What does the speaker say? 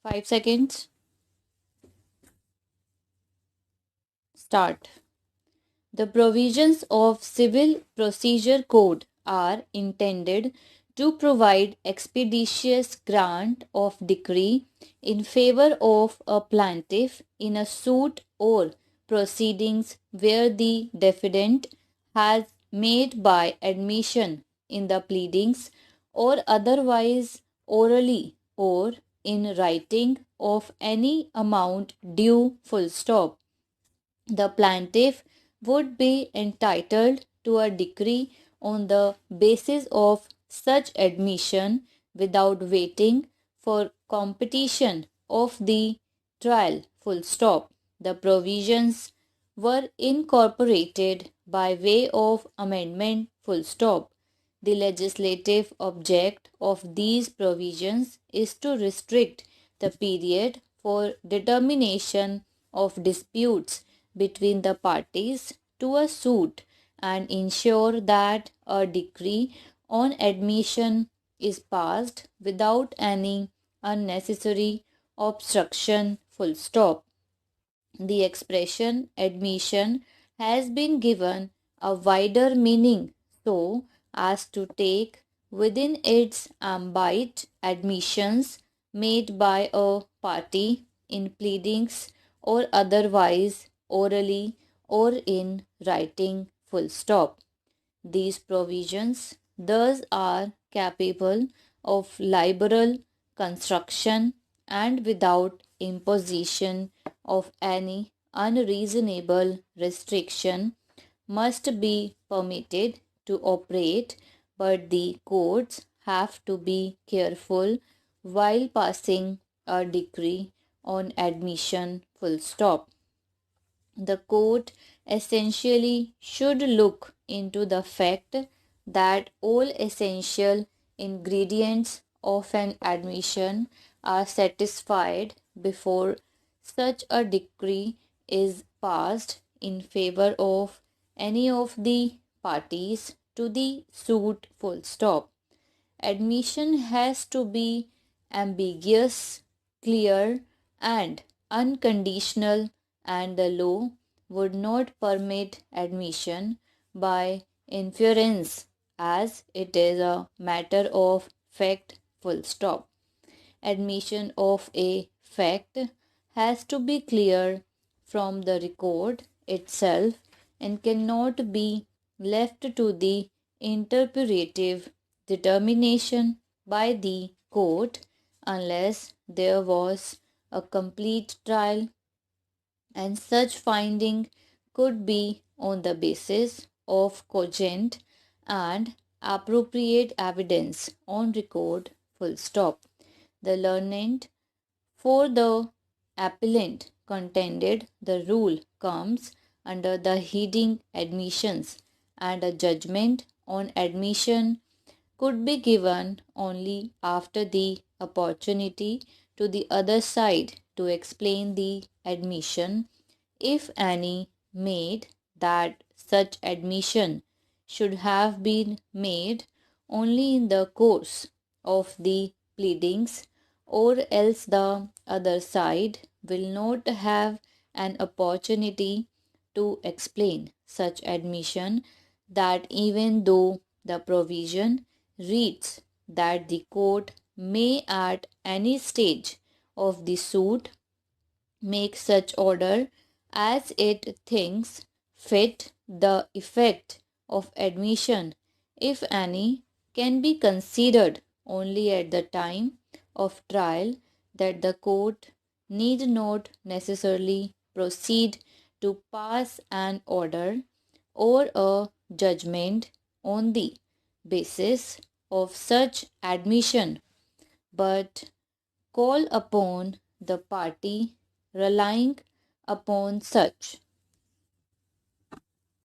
5 seconds. Start. The provisions of Civil Procedure Code are intended to provide expeditious grant of decree in favor of a plaintiff in a suit or proceedings where the defendant has made by admission in the pleadings or otherwise orally or in writing of any amount due full stop. The plaintiff would be entitled to a decree on the basis of such admission without waiting for competition of the trial full stop. The provisions were incorporated by way of amendment full stop. The legislative object of these provisions is to restrict the period for determination of disputes between the parties to a suit and ensure that a decree on admission is passed without any unnecessary obstruction full stop. The expression admission has been given a wider meaning so as to take within its ambit admissions made by a party in pleadings or otherwise orally or in writing full stop. These provisions thus are capable of liberal construction and without imposition of any unreasonable restriction must be permitted to operate, but the courts have to be careful while passing a decree on admission full stop. The court essentially should look into the fact that all essential ingredients of an admission are satisfied before such a decree is passed in favor of any of the parties to the suit full stop. Admission has to be ambiguous, clear, and unconditional, and the law would not permit admission by inference as it is a matter of fact full stop. Admission of a fact has to be clear from the record itself and cannot be left to the interpretive determination by the court unless there was a complete trial, and such finding could be on the basis of cogent and appropriate evidence on record full stop. The learned for the appellant contended the rule comes under the heading admissions, and a judgment on admission could be given only after the opportunity to the other side to explain the admission, if any, made, that such admission should have been made only in the course of the pleadings, or else the other side will not have an opportunity to explain such admission, that even though the provision reads that the court may at any stage of the suit make such order as it thinks fit, the effect of admission, if any, can be considered only at the time of trial, that the court need not necessarily proceed to pass an order or a judgment on the basis of such admission, but call upon the party relying upon such